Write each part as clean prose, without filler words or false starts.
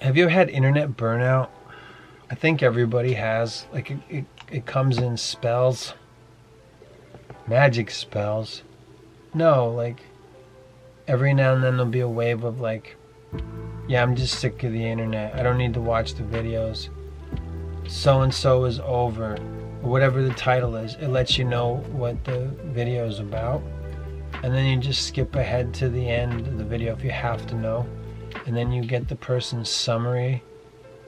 Have you ever had internet burnout? I think everybody has. Like it comes in spells, magic spells. No, like every now and then there'll be a wave of like, yeah, I'm just sick of the internet. I don't need to watch the videos. So and so is over, or whatever the title is. It lets you know what the video is about, and then you just skip ahead to the end of the video if you have to know, and then you get the person's summary.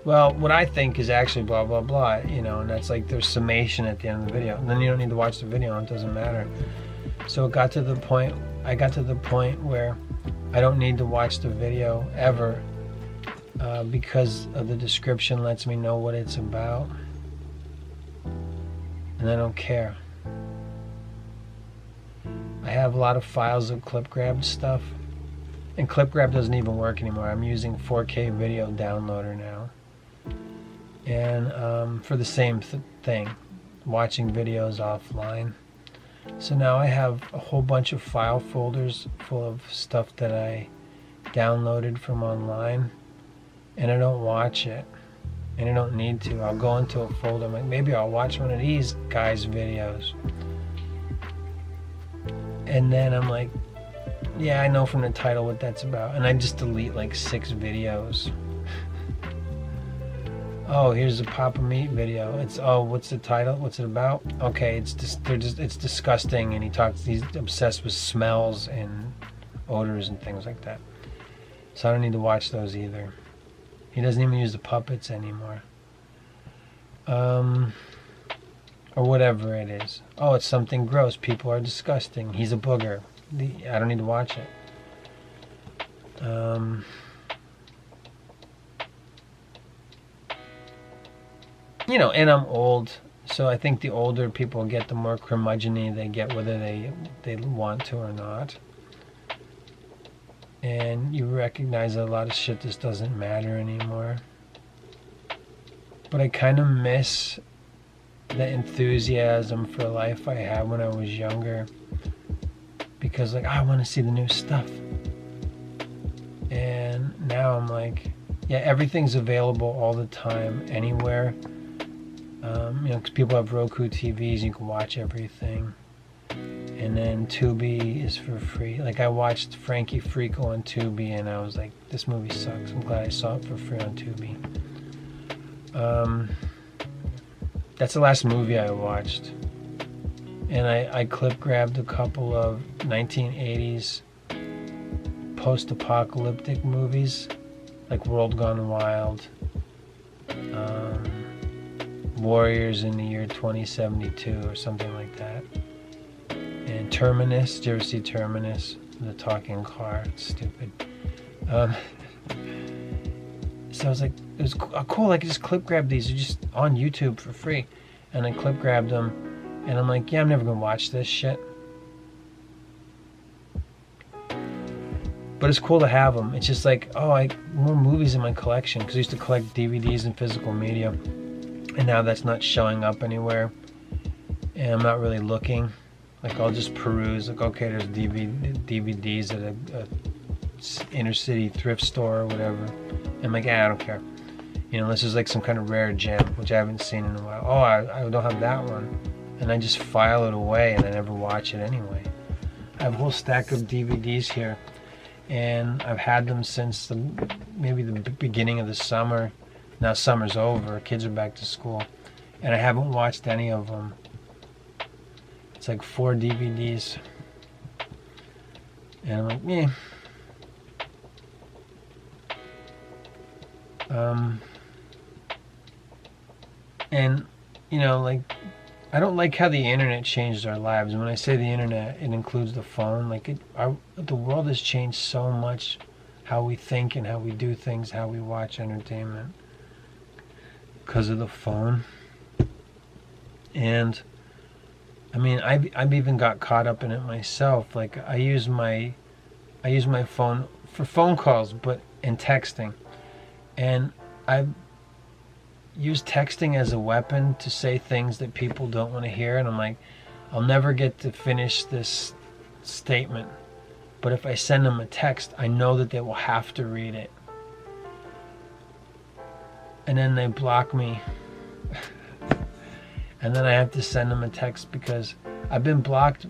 Well, what I think is actually blah blah blah, and that's like their summation at the end of the video. And then you don't need to watch the video, and it doesn't matter. So I got to the point where I don't need to watch the video ever, because of the description lets me know what it's about, and I don't care. I have a lot of files of clip grabbed stuff, and clip grab doesn't even work anymore. I'm using 4K video downloader now, and for the same thing, watching videos offline. So now I have a whole bunch of file folders full of stuff that I downloaded from online, and I don't watch it, and I don't need to. I'll go into a folder, I'm like, maybe I'll watch one of these guys' videos, and then I'm like, yeah, I know from the title what that's about, and I just delete like 6 videos. Oh, here's a Papa Meat video. What's the title? What's it about? Okay, it's disgusting, and he's obsessed with smells and odors and things like that. So I don't need to watch those either. He doesn't even use the puppets anymore. Or whatever it is. Oh, it's something gross. People are disgusting. He's a booger. I don't need to watch it. And I'm old, so I think the older people get, the more curmudgeon-y they get, whether they want to or not. And you recognize that a lot of shit just doesn't matter anymore. But I kind of miss the enthusiasm for life I had when I was younger, because I want to see the new stuff. And now I'm like, yeah, everything's available all the time, anywhere. Because people have Roku TVs, you can watch everything. And then Tubi is for free. Like, I watched Frankie Freako on Tubi, and I was like, this movie sucks. I'm glad I saw it for free on Tubi. That's the last movie I watched. And I clip grabbed a couple of 1980s post-apocalyptic movies, like World Gone Wild, Warriors in the Year 2072 or something like that, and Terminus. Did you ever see Terminus? The talking car. It's stupid. So I was like, it was cool. I could just clip grab these. They're just on YouTube for free, and I clip grabbed them, and I'm like, yeah, I'm never gonna watch this shit. But it's cool to have them. It's just like, more movies in my collection, because I used to collect DVDs and physical media. And now that's not showing up anywhere, and I'm not really looking. Like, I'll just peruse, like, okay, there's DVDs at a inner city thrift store or whatever. And I'm like, I don't care. Unless there's like some kind of rare gem, which I haven't seen in a while. Oh, I don't have that one. And I just file it away, and I never watch it anyway. I have a whole stack of DVDs here, and I've had them since maybe the beginning of the summer. Now summer's over, kids are back to school, and I haven't watched any of them. It's like 4 DVDs, and I'm like, meh. And I don't like how the internet changed our lives. And when I say the internet, it includes the phone. The world has changed so much, how we think and how we do things, how we watch entertainment, because of the phone. And I mean, I've even got caught up in it myself. Like, I use my phone for phone calls, but in texting, and I've used texting as a weapon to say things that people don't want to hear. And I'm like, I'll never get to finish this statement, but if I send them a text, I know that they will have to read it. and then they block me. And then I have to send them a text because I've been blocked.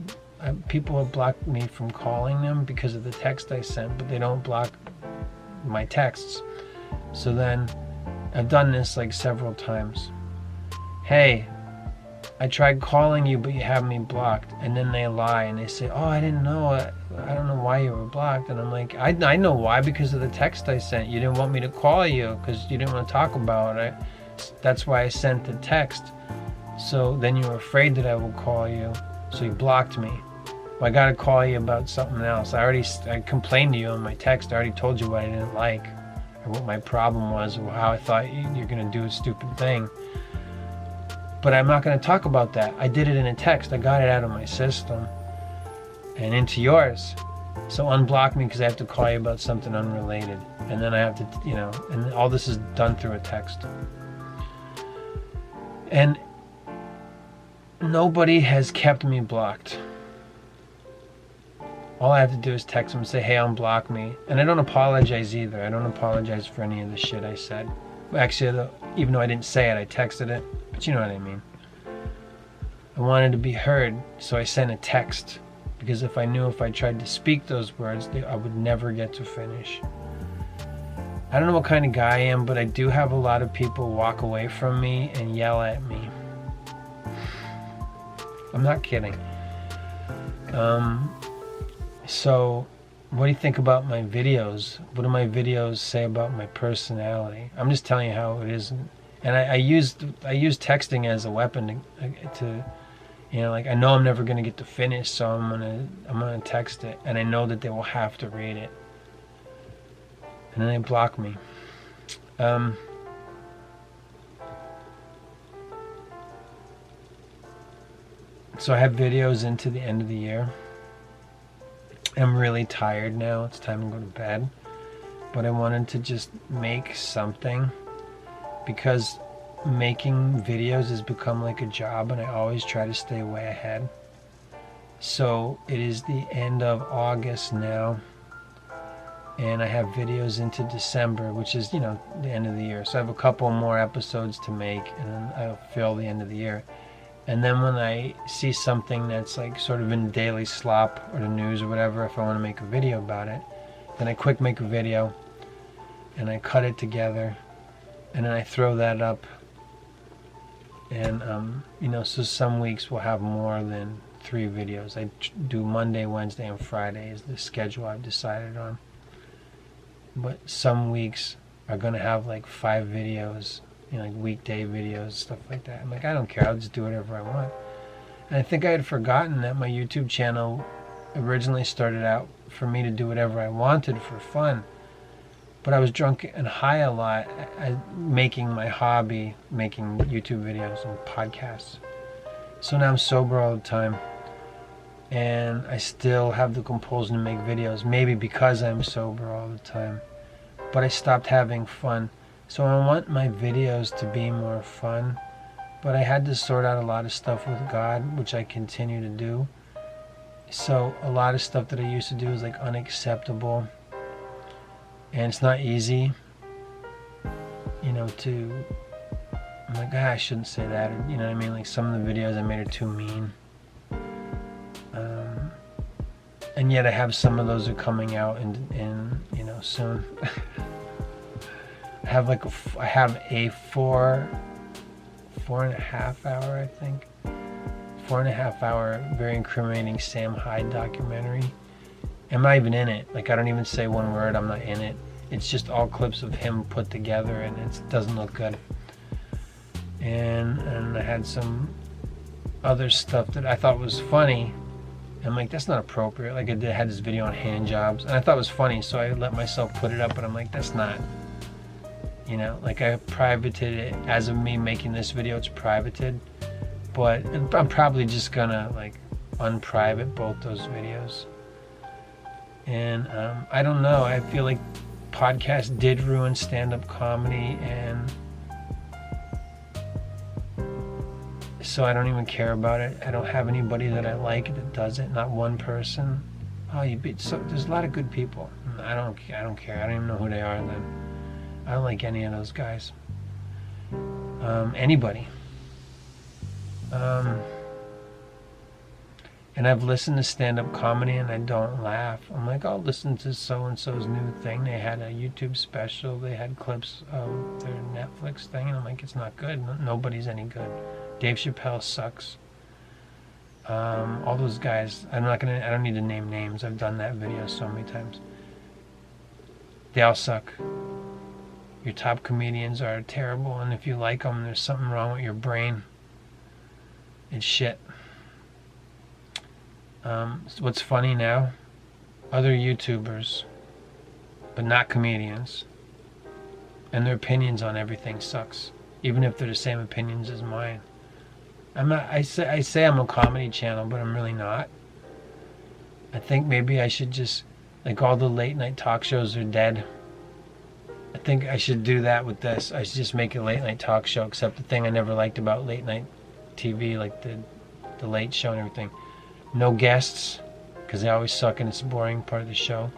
People have blocked me from calling them because of the text I sent, but they don't block my texts. So then I've done this like several times. Hey, I tried calling you, but you have me blocked. And then they lie and they say, oh, I didn't know. I don't know why you were blocked. And I'm like, I know why, because of the text I sent. You didn't want me to call you because you didn't want to talk about it. That's why I sent the text. So then you were afraid that I would call you. So you blocked me. Well, I got to call you about something else. I complained to you on my text. I already told you what I didn't like, or what my problem was, or how I thought you're going to do a stupid thing. But I'm not going to talk about that. I did it in a text. I got it out of my system and into yours. So unblock me because I have to call you about something unrelated. And then I have to, and all this is done through a text. And nobody has kept me blocked. All I have to do is text them and say, hey, unblock me. And I don't apologize either. I don't apologize for any of the shit I said. Actually, even though I didn't say it, I texted it. But you know what I mean. I wanted to be heard, so I sent a text. Because if I knew if I tried to speak those words, I would never get to finish. I don't know what kind of guy I am, but I do have a lot of people walk away from me and yell at me. I'm not kidding. So, what do you think about my videos? What do my videos say about my personality? I'm just telling you how it is. And I use texting as a weapon to like, I know I'm never gonna get to finish, so I'm gonna text it, and I know that they will have to read it, and then they block me. So I have videos into the end of the year. I'm really tired now. It's time to go to bed. But I wanted to just make something, because making videos has become like a job, and I always try to stay way ahead. So it is the end of August now, and I have videos into December, which is, the end of the year. So I have a couple more episodes to make, and then I'll fill the end of the year. And then when I see something that's like sort of in daily slop or the news or whatever, if I want to make a video about it, then I quick make a video and I cut it together, and then I throw that up. And so some weeks we'll have more than 3 videos. I do Monday, Wednesday, and Friday is the schedule I've decided on. But some weeks are going to have like 5 videos, like weekday videos, stuff like that. I'm like, I don't care, I'll just do whatever I want. And I think I had forgotten that my YouTube channel originally started out for me to do whatever I wanted for fun. But I was drunk and high a lot making my hobby, making YouTube videos and podcasts. So now I'm sober all the time, and I still have the compulsion to make videos, maybe because I'm sober all the time. But I stopped having fun. So I want my videos to be more fun, but I had to sort out a lot of stuff with God, which I continue to do. So a lot of stuff that I used to do is like unacceptable, and it's not easy, I'm like, I shouldn't say that, or, you know what I mean? Like, some of the videos I made are too mean. And yet I have some of those are coming out in soon. I have a 4.5 hour, I think. 4.5 hour, very incriminating Sam Hyde documentary. I'm not even in it. Like, I don't even say one word. I'm not in it. It's just all clips of him put together, and it doesn't look good. And I had some other stuff that I thought was funny. I'm like, that's not appropriate. Like, I had this video on hand jobs, and I thought it was funny, so I let myself put it up, but I'm like, that's not, like, I privated it. As of me making this video, it's privated, but I'm probably just gonna, like, unprivate both those videos. And I don't know, I feel like podcasts did ruin stand-up comedy, and so I don't even care about it. I don't have anybody that I like that does it, not one person. There's a lot of good people. I don't care. I don't even know who they are then. I don't like any of those guys. Anybody. And I've listened to stand-up comedy and I don't laugh. I'm like, I'll listen to so-and-so's new thing. They had a YouTube special. They had clips of their Netflix thing. And I'm like, it's not good. Nobody's any good. Dave Chappelle sucks. All those guys, I don't need to name names. I've done that video so many times. They all suck. Your top comedians are terrible. And if you like them, there's something wrong with your brain. It's shit. What's funny now, other YouTubers, but not comedians, and their opinions on everything sucks, even if they're the same opinions as mine. I say I'm a comedy channel, but I'm really not. I think maybe I should just, like, all the late night talk shows are dead. I think I should do that with this. I should just make a late night talk show, except the thing I never liked about late night TV, like the late show and everything. No guests, because they always suck and it's a boring part of the show.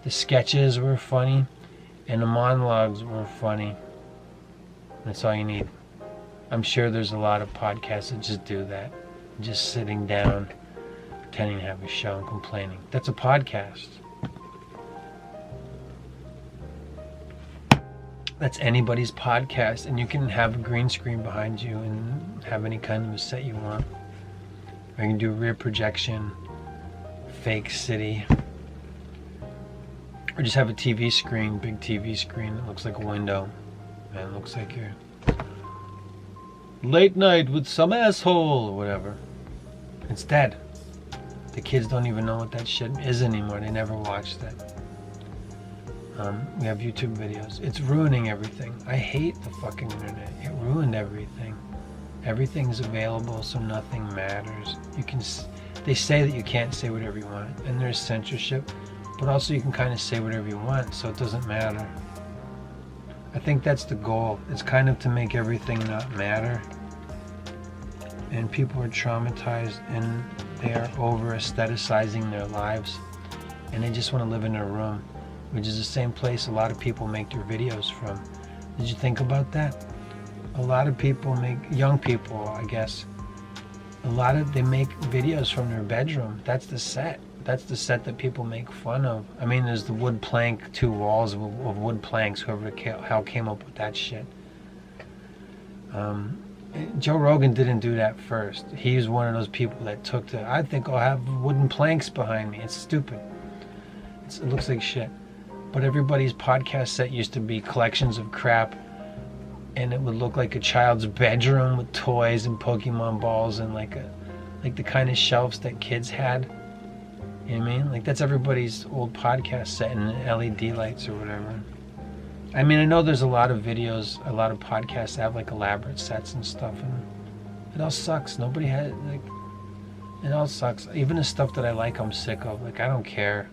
The sketches were funny, and the monologues were funny. That's all you need. I'm sure there's a lot of podcasts that just do that. Just sitting down, pretending to have a show and complaining. That's a podcast. That's anybody's podcast, and you can have a green screen behind you and have any kind of a set you want. Or you can do rear projection, fake city, or just have a TV screen, big TV screen that looks like a window, and it looks like you're late night with some asshole or whatever. It's dead. The kids don't even know what that shit is anymore. They never watched it. We have YouTube videos. It's ruining everything. I hate the fucking internet. It ruined everything. Everything's available, so nothing matters. They say that you can't say whatever you want, and there's censorship, but also you can kind of say whatever you want, so it doesn't matter. I think that's the goal. It's kind of to make everything not matter. And people are traumatized, and they are over aestheticizing their lives, and they just want to live in their room, which is the same place a lot of people make their videos from. Did you think about that? A lot of people young people, I guess, they make videos from their bedroom. That's the set. That's the set that people make fun of. I mean, there's the wood plank, 2 walls of wood planks, whoever the hell came up with that shit. Joe Rogan didn't do that first. He's one of those people that I think I'll have wooden planks behind me. It's stupid. It looks like shit. But everybody's podcast set used to be collections of crap, and it would look like a child's bedroom with toys and Pokemon balls and like the kind of shelves that kids had. You know what I mean? Like, that's everybody's old podcast set, and LED lights or whatever. I mean, I know there's a lot of videos, a lot of podcasts that have like elaborate sets and stuff, and it all sucks. Nobody had, like, it all sucks. Even the stuff that I like, I'm sick of. Like, I don't care.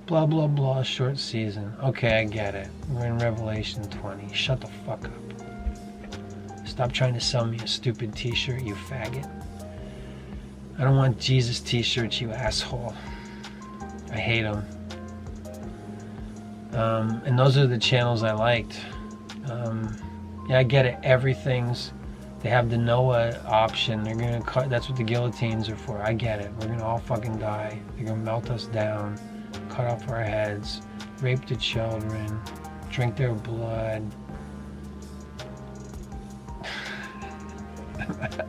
Blah, blah, blah, short season. Okay, I get it. We're in Revelation 20. Shut the fuck up. Stop trying to sell me a stupid t-shirt, you faggot. I don't want Jesus t-shirts, you asshole. I hate them. And those are the channels I liked. Yeah, I get it. They have the Noah option. They're gonna cut. That's what the guillotines are for. I get it. We're gonna all fucking die. They're gonna melt us down, cut off our heads, rape the children, drink their blood.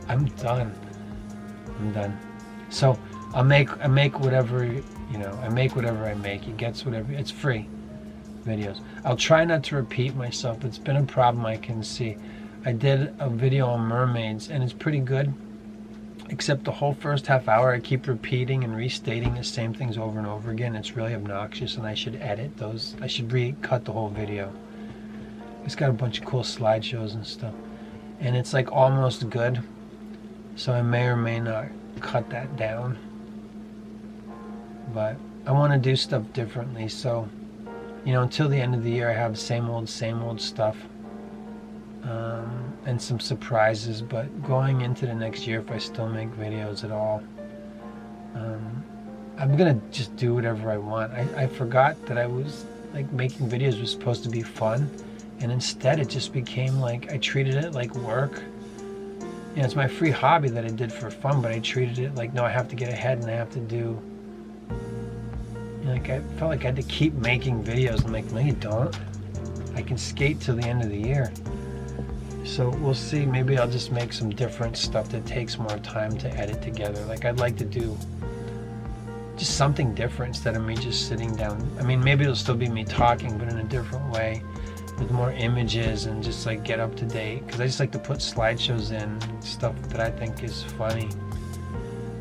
I'm done. So I make whatever, I make whatever I make. It gets whatever. It's free videos. I'll try not to repeat myself. It's been a problem I can see. I did a video on mermaids, and it's pretty good, except the whole first half hour I keep repeating and restating the same things over and over again. It's really obnoxious, and I should edit those. I should recut the whole video. It's got a bunch of cool slideshows and stuff, and it's like almost good, so I may or may not cut that down, but I want to do stuff differently. So until the end of the year, I have same old stuff, and some surprises. But going into the next year, if I still make videos at all, I'm gonna just do whatever I want. I forgot that I was, like, making videos was supposed to be fun, And instead it just became like, I treated it like work. It's my free hobby that I did for fun, but I treated it like, no, I have to get ahead and I have to do, like, I felt like I had to keep making videos. I'm like, no, you don't. I can skate till the end of the year. So we'll see. Maybe I'll just make some different stuff that takes more time to edit together. Like, I'd like to do just something different instead of me just sitting down. I mean, maybe it'll still be me talking, but in a different way, with more images and just like get up to date. Because I just like to put slideshows in, stuff that I think is funny.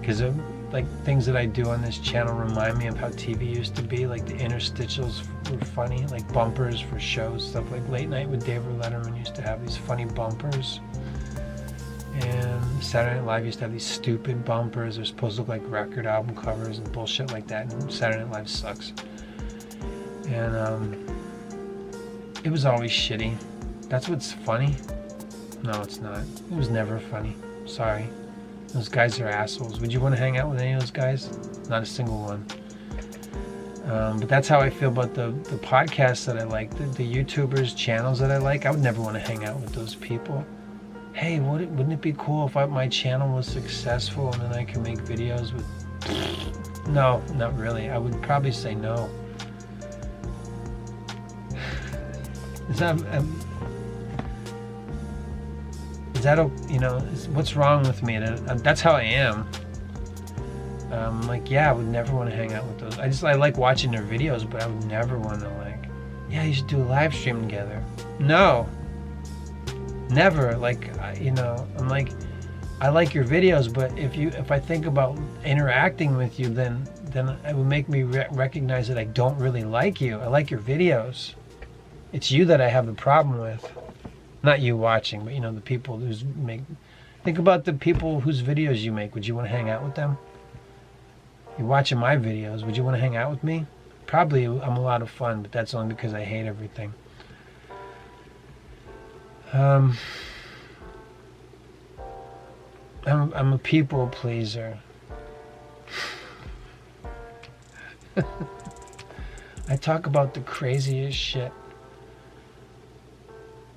Because like things that I do on this channel remind me of how TV used to be. Like the interstitials were funny, like bumpers for shows, stuff like Late Night with David Letterman used to have these funny bumpers. And Saturday Night Live used to have these stupid bumpers. They're supposed to look like record album covers and bullshit like that. And Saturday Night Live sucks. And it was always shitty. That's what's funny? No, it's not. It was never funny. Sorry. Those guys are assholes. Would you want to hang out with any of those guys? Not a single one. But that's how I feel about the podcasts that I like, the YouTubers, channels that I like. I would never want to hang out with those people. Hey, wouldn't it be cool if my channel was successful and then I could make videos with... No, not really. I would probably say no. Is that what's wrong with me? That's how I am. Like, yeah, I would never want to hang out with those. I like watching their videos, but I would never want to, like, yeah, you should do a live stream together. No. Never. Like, I'm like, I like your videos, but if I think about interacting with you, then it would make me recognize that I don't really like you. I like your videos. It's you that I have the problem with. Not you watching, but the people who's make. Think about the people whose videos you make. Would you want to hang out with them? You're watching my videos. Would you want to hang out with me? Probably. I'm a lot of fun, but that's only because I hate everything. I'm a people pleaser. I talk about the craziest shit.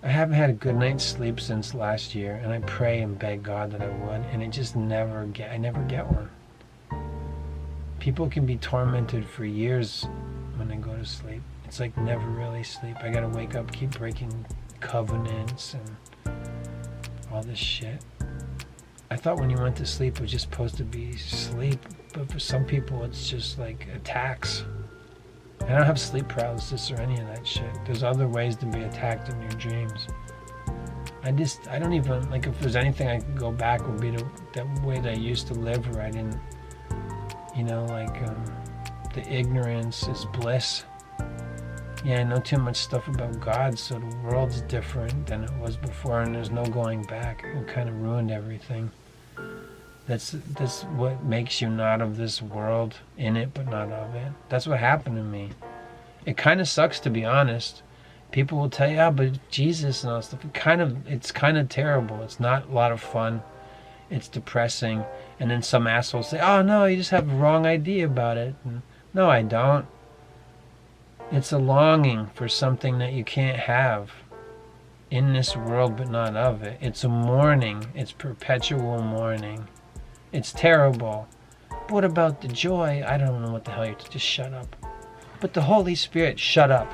I haven't had a good night's sleep since last year, and I pray and beg God that I would, and I never get one. People can be tormented for years when they go to sleep. It's like never really sleep. I gotta wake up, keep breaking covenants and all this shit. I thought when you went to sleep it was just supposed to be sleep, but for some people it's just like attacks. I don't have sleep paralysis or any of that shit. There's other ways to be attacked in your dreams. I don't even, like, if there's anything I could go back would be to that way that I used to live where I didn't, the ignorance is bliss. Yeah, I know too much stuff about God, so the world's different than it was before, and there's no going back. It kind of ruined everything. That's what makes you not of this world, in it but not of it. That's what happened to me. It kind of sucks, to be honest. People will tell you, but Jesus and all that stuff. It's kind of terrible. It's not a lot of fun. It's depressing. And then some assholes say, oh no, you just have a wrong idea about it. And, no, I don't. It's a longing for something that you can't have in this world but not of it. It's a mourning. It's perpetual mourning. It's terrible. But what about the joy? I don't know what the hell you're... Just shut up. But the Holy Spirit, shut up.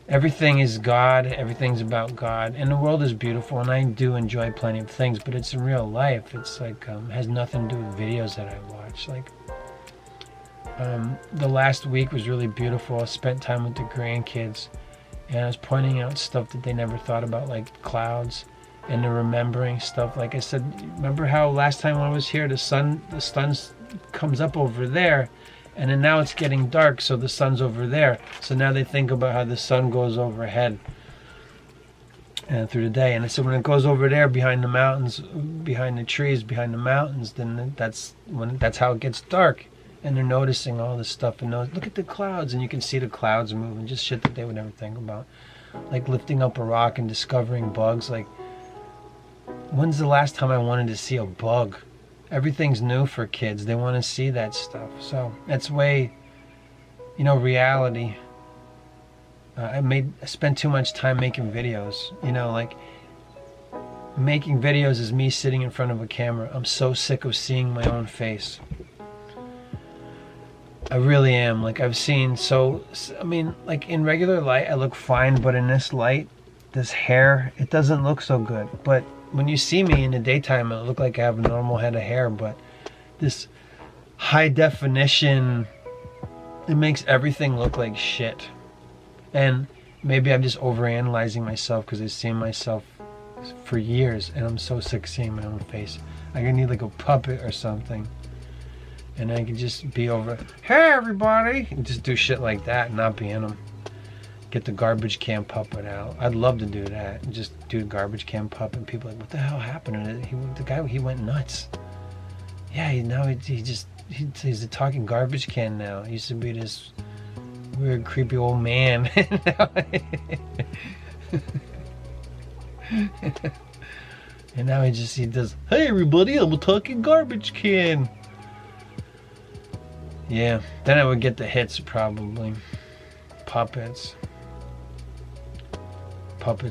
Everything is God. Everything's about God. And the world is beautiful, and I do enjoy plenty of things, but it's in real life. It's like, has nothing to do with videos that I watch. Like, the last week was really beautiful. I spent time with the grandkids, and I was pointing out stuff that they never thought about, like clouds, and they're remembering stuff. Like I said, remember how last time when I was here, the sun comes up over there, and then now it's getting dark, so the sun's over there. So now they think about how the sun goes overhead and through the day. And I said, when it goes over there behind the mountains, behind the trees, behind the mountains, then that's how it gets dark. And they're noticing all this stuff, and look at the clouds, and you can see the clouds moving, just shit that they would never think about. Like lifting up a rock and discovering bugs. Like, when's the last time I wanted to see a bug? Everything's new for kids. They want to see that stuff. So that's way reality. I spent too much time making videos. Like, making videos is me sitting in front of a camera. I'm so sick of seeing my own face. I really am. Like, like in regular light, I look fine, but in this light, this hair, it doesn't look so good. But when you see me in the daytime, I look like I have a normal head of hair, but this high definition, it makes everything look like shit. And maybe I'm just overanalyzing myself because I've seen myself for years, and I'm so sick of seeing my own face. I need like a puppet or something. And I can just be over, hey everybody, and just do shit like that and not be in them. Get the garbage can puppet out. I'd love to do that. And just do the garbage can puppet, and people are like, what the hell happened? The guy, he went nuts. Yeah, he's a talking garbage can now. He used to be this weird, creepy old man. And now he does, hey everybody, I'm a talking garbage can. Yeah, then I would get the hits probably. Puppets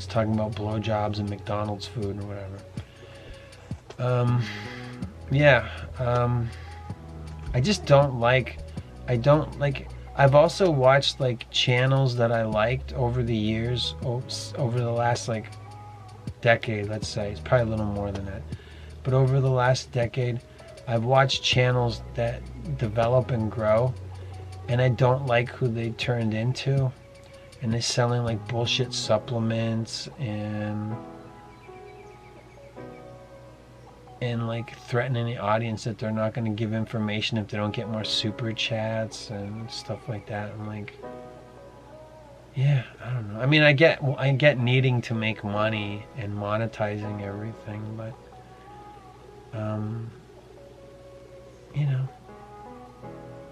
talking about blowjobs and McDonald's food or whatever. I just don't like, I've also watched like channels that I liked over the years, over the last like decade, let's say. It's probably a little more than that. But over the last decade, I've watched channels that develop and grow, and I don't like who they turned into. And they're selling like bullshit supplements and like threatening the audience that they're not going to give information if they don't get more super chats and stuff like that. I'm like, yeah, I don't know. I mean, I get needing to make money and monetizing everything, but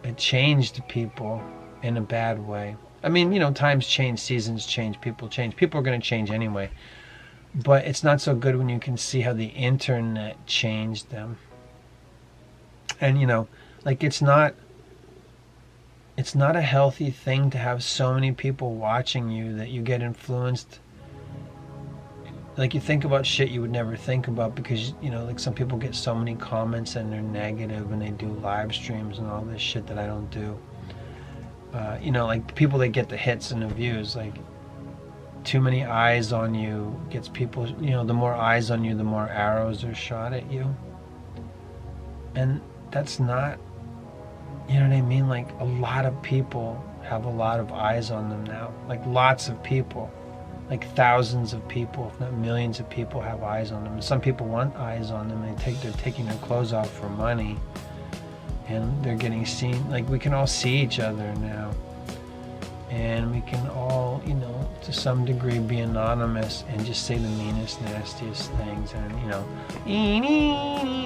it changed people in a bad way. I mean, times change, seasons change, people change. People are going to change anyway. But it's not so good when you can see how the internet changed them. And, like it's not a healthy thing to have so many people watching you that you get influenced. Like, you think about shit you would never think about because, like some people get so many comments and they're negative and they do live streams and all this shit that I don't do. Like people that get the hits and the views, like too many eyes on you gets people, the more eyes on you, the more arrows are shot at you. And that's not, you know what I mean? Like a lot of people have a lot of eyes on them now. Like lots of people, like thousands of people, if not millions of people have eyes on them. And some people want eyes on them. They're taking their clothes off for money. And they're getting seen. Like we can all see each other now, and we can all, to some degree, be anonymous and just say the meanest, nastiest things. And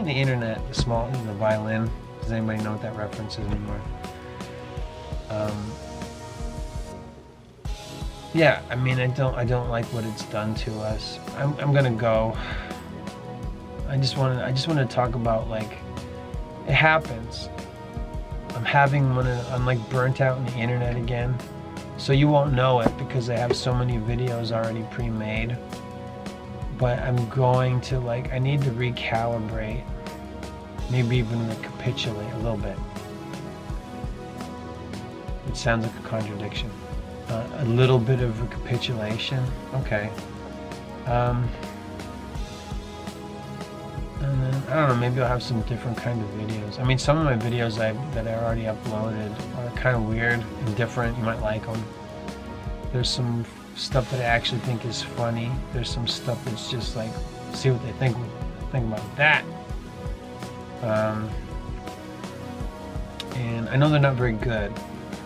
the internet, the violin. Does anybody know what that reference is anymore? Yeah, I mean, I don't like what it's done to us. I'm gonna go. I just want to talk about, like, it happens. I'm like burnt out on the internet again. So you won't know it because I have so many videos already pre-made. But I'm going to, like, I need to recalibrate. Maybe even recapitulate a little bit. It sounds like a contradiction. A little bit of recapitulation. Okay. And then, I don't know, maybe I'll have some different kind of videos. I mean, some of my videos that I already uploaded are kind of weird and different. You might like them. There's some stuff that I actually think is funny. There's some stuff that's just like, see what they think about that. And I know they're not very good.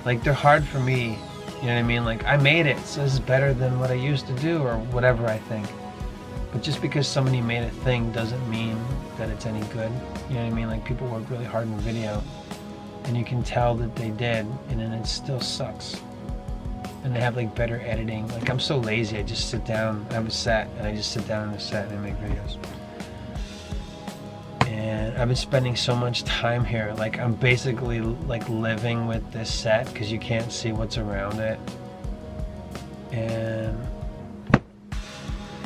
Like, they're hard for me. You know what I mean? Like, I made it, so this is better than what I used to do, or whatever I think. But just because somebody made a thing doesn't mean that it's any good. You know what I mean? Like, people work really hard in video, and you can tell that they did, and then it still sucks. And they have, like, better editing. Like, I'm so lazy, I just sit down, I have a set, and I just sit down in a set and I make videos. And I've been spending so much time here. Like, I'm basically like living with this set because you can't see what's around it. And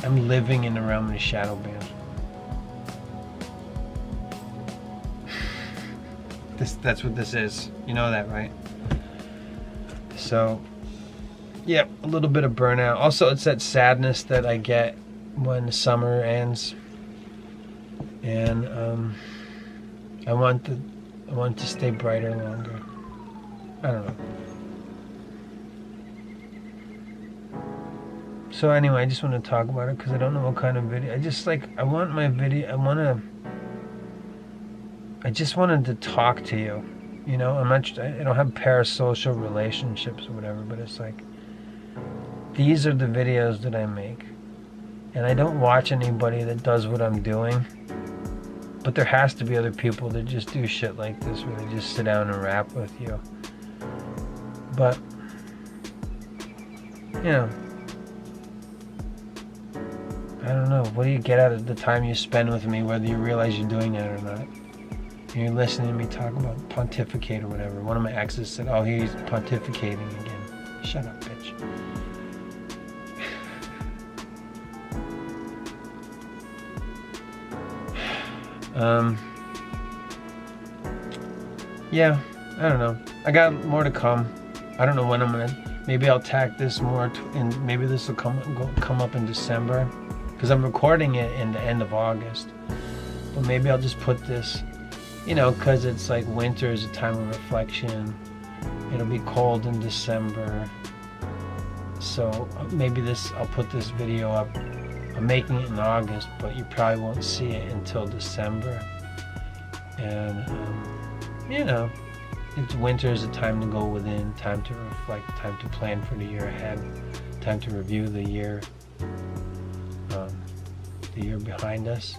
I'm living in the realm of the shadow band. That's what this is. You know that, right? So, yeah, a little bit of burnout. Also, it's that sadness that I get when the summer ends. And I want to stay brighter longer. I don't know. So anyway, I just want to talk about it because I don't know what kind of video. I just like, I just wanted to talk to you. You know, I don't have parasocial relationships or whatever, but it's like, these are the videos that I make. And I don't watch anybody that does what I'm doing. But there has to be other people that just do shit like this where they just sit down and rap with you. But, you know, I don't know. What do you get out of the time you spend with me, whether you realize you're doing it or not? You're listening to me talk about pontificate or whatever. One of my exes said, oh, he's pontificating again. Shut up, bitch. Yeah, I don't know. I got more to come. I don't know when I'm gonna. Maybe I'll tack this more, and maybe this will come up in December, because I'm recording it in the end of August. But maybe I'll just put this, you know, because it's like winter is a time of reflection. It'll be cold in December, so maybe I'll put this video up. I'm making it in August, but you probably won't see it until December. And, you know, winter is a time to go within, time to reflect, time to plan for the year ahead, time to review the year behind us.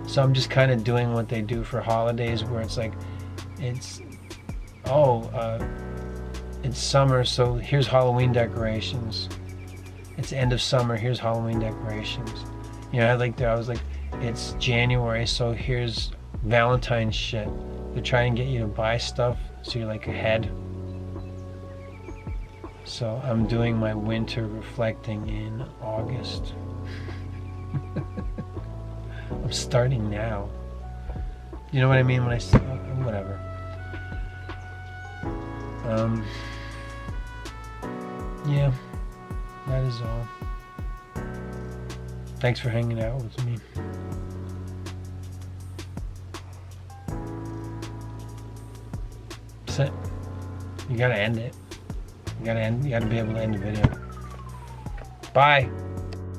So I'm just kind of doing what they do for holidays, where it's like, it's summer, so here's Halloween decorations. It's the end of summer, here's Halloween decorations. You know, I was like, it's January, so here's Valentine's shit. They're trying to get you to buy stuff, so you're like ahead. So I'm doing my winter reflecting in August. I'm starting now. You know what I mean when I say, whatever. Yeah. That is all. Thanks for hanging out with me. That's it. You gotta end it. You gotta be able to end the video. Bye.